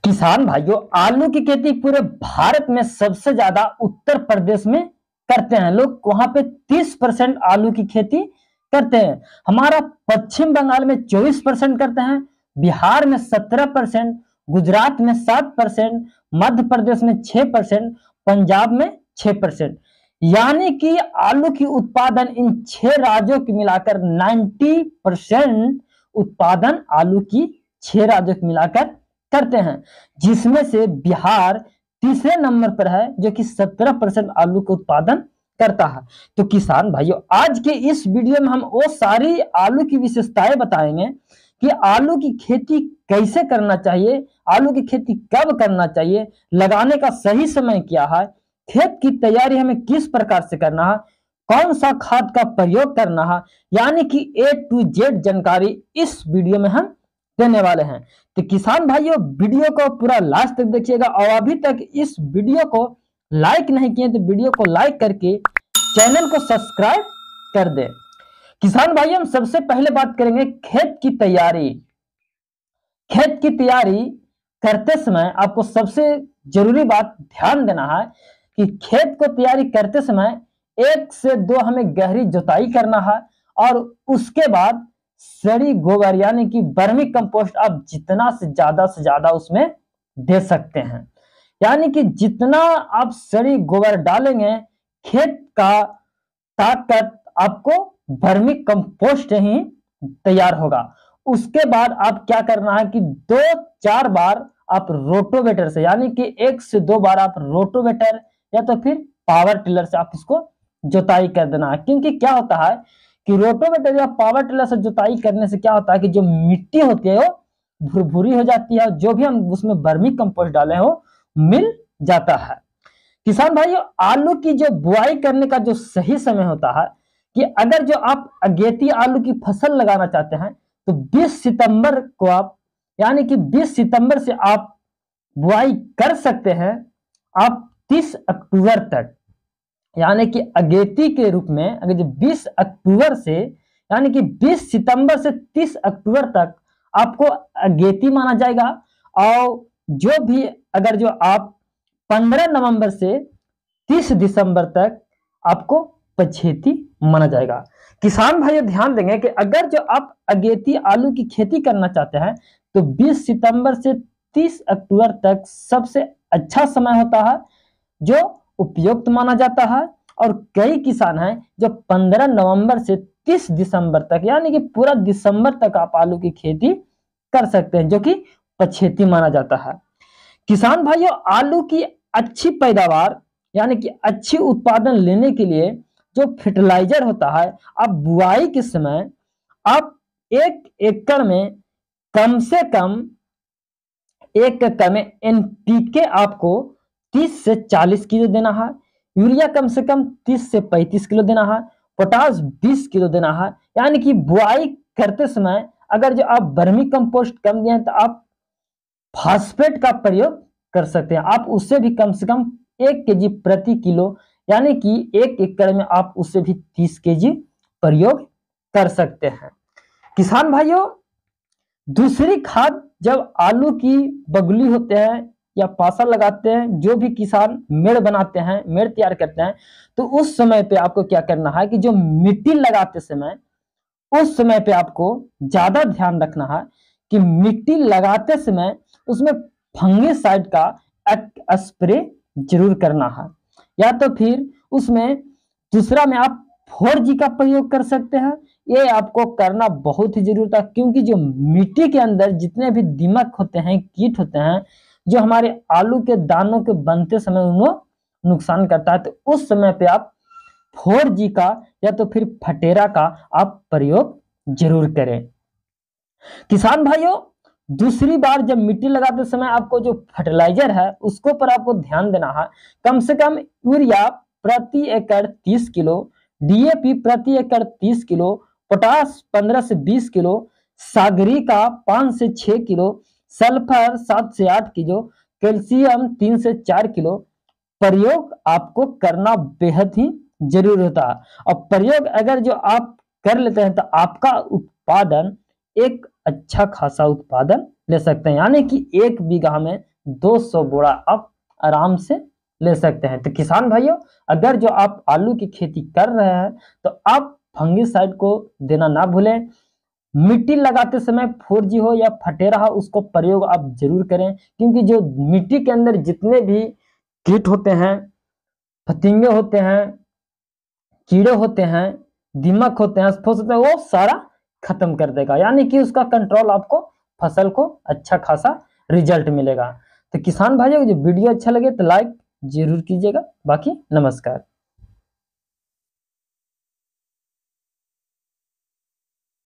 किसान भाइयों, आलू की खेती पूरे भारत में सबसे ज्यादा उत्तर प्रदेश में करते हैं। लोग वहां पे 30% आलू की खेती करते हैं। हमारा पश्चिम बंगाल में 24% करते हैं, बिहार में 17%, गुजरात में 7%, मध्य प्रदेश में 6%, पंजाब में 6%। यानी कि आलू की उत्पादन इन 6 राज्यों की मिलाकर 90% उत्पादन आलू की 6 राज्यों की मिलाकर करते हैं, जिसमें से बिहार तीसरे नंबर पर है जो कि 17% आलू का उत्पादन करता है। तो किसान भाइयों, आज के इस वीडियो में हम वो सारी आलू की विशेषताएं बताएंगे कि आलू की खेती कैसे करना चाहिए, आलू की खेती कब करना चाहिए, लगाने का सही समय क्या है, खेत की तैयारी हमें किस प्रकार से करना है, कौन सा खाद का प्रयोग करना है, यानी कि A to Z जानकारी इस वीडियो में हम देने वाले हैं। तो किसान भाइयों, वीडियो को पूरा लास्ट तक देखिएगा और अभी तक इस वीडियो को लाइक नहीं किए तो वीडियो को लाइक करके चैनल को सब्सक्राइब कर दे। किसान भाइयों, हम सबसे पहले बात करेंगे खेत की तैयारी। खेत की तैयारी करते समय आपको सबसे जरूरी बात ध्यान देना है कि खेत को तैयारी करते समय 1 से 2 हमें गहरी जुताई करना है और उसके बाद सड़ी गोबर यानी कि वर्मी कंपोस्ट आप जितना से ज्यादा उसमें दे सकते हैं। यानी कि जितना आप सड़ी गोबर डालेंगे, खेत का ताकत आपको वर्मी कंपोस्ट ही तैयार होगा। उसके बाद आप क्या करना है कि 2-4 बार आप रोटोवेटर से, यानी कि 1 से 2 बार आप रोटोवेटर या तो फिर पावर टिलर से आप इसको जुताई कर देना है। क्योंकि क्या होता है कि रोटोवेटर या पावर टिलर से जुताई करने से क्या होता है कि जो मिट्टी होती है वो भुरभुरी हो जाती है, जो भी हम उसमें वर्मी कंपोस्ट डाले हो मिल जाता है। किसान भाइयों, आलू की जो बुआई करने का जो सही समय होता है कि अगर जो आप अगेती आलू की फसल लगाना चाहते हैं तो 20 सितंबर को आप, यानी कि 20 सितंबर से आप बुआई कर सकते हैं आप 30 अक्टूबर तक। यानी कि अगेती के रूप में अगर जो 20 अक्टूबर से, यानी कि 20 सितंबर से 30 अक्टूबर तक आपको अगेती माना जाएगा। और जो भी अगर जो आप 15 नवंबर से 30 दिसंबर तक आपको पछेती माना जाएगा। किसान भाइयों, ध्यान देंगे कि अगर जो आप अगेती आलू की खेती करना चाहते हैं तो 20 सितंबर से 30 अक्टूबर तक सबसे अच्छा समय होता है जो उपयुक्त माना जाता है। और कई किसान हैं जो 15 नवंबर से 30 दिसंबर तक, यानी कि पूरा दिसंबर तक आप आलू की खेती कर सकते हैं, जो कि पछेती माना जाता है। किसान भाइयों, आलू की अच्छी पैदावार यानी कि अच्छी उत्पादन लेने के लिए जो फर्टिलाइजर होता है, आप बुआई के समय आप 1 एकड़ में कम से कम 1 एकड़ में NPK आपको 30 से 40 किलो देना है, यूरिया कम से कम 30 से 35 किलो देना है, पोटास 20 किलो देना है। यानी कि बुआई करते समय अगर जो आप वर्मी कंपोस्ट कम दिए तो आप फास्फेट का प्रयोग कर सकते हैं। आप उससे भी कम से कम 1 केजी प्रति किलो, यानी कि 1 एकड़ में आप उससे भी 30 केजी प्रयोग कर सकते हैं। किसान भाइयों, दूसरी खाद जब आलू की बगुली होते हैं या पासा लगाते हैं, जो भी किसान मेड़ बनाते हैं, मेड़ तैयार करते हैं, तो उस समय पे आपको क्या करना है कि जो मिट्टी लगाते समय उस समय पे आपको ज्यादा ध्यान रखना है कि मिट्टी लगाते समय उसमें फंगिसाइड का स्प्रे जरूर करना है, या तो फिर उसमें दूसरा में आप 4G का प्रयोग कर सकते हैं। ये आपको करना बहुत ही जरूरी था, क्योंकि जो मिट्टी के अंदर जितने भी दीमक होते हैं, कीट होते हैं, जो हमारे आलू के दानों के बनते समय उनको नुकसान करता है, तो उस समय पे आप 4G का या तो फिर फटेरा का आप प्रयोग जरूर करें। किसान भाइयों, दूसरी बार जब मिट्टी लगाते समय आपको जो फर्टिलाइजर है उसको पर आपको ध्यान देना है। कम से कम यूरिया प्रति एकड़ 30 किलो, DAP प्रति एकड़ 30 किलो, पोटास 15 से 20 किलो, सागरी का 5 से 6 किलो, सल्फर 7 से 8 किलो, कैल्शियम 3 से 4 किलो प्रयोग आपको करना बेहद ही जरूरी होता है। और प्रयोग अगर जो आप कर लेते हैं तो आपका उत्पादन एक अच्छा खासा उत्पादन ले सकते हैं। यानी कि 1 बीघा में 200 बोरा आप आराम से ले सकते हैं। तो किसान भाइयों, अगर जो आप आलू की खेती कर रहे हैं तो आप फंगिसाइड को देना ना भूलें। मिट्टी लगाते समय 4G हो या फटेरा हो, उसको प्रयोग आप जरूर करें, क्योंकि जो मिट्टी के अंदर जितने भी कीट होते हैं, फतिंगे होते हैं, कीड़े होते हैं, दीमक होते हैं, स्फोस होते हैं, वो सारा खत्म कर देगा, यानी कि उसका कंट्रोल आपको फसल को अच्छा खासा रिजल्ट मिलेगा। तो किसान भाइयों, जो वीडियो अच्छा लगे तो लाइक जरूर कीजिएगा। बाकी नमस्कार।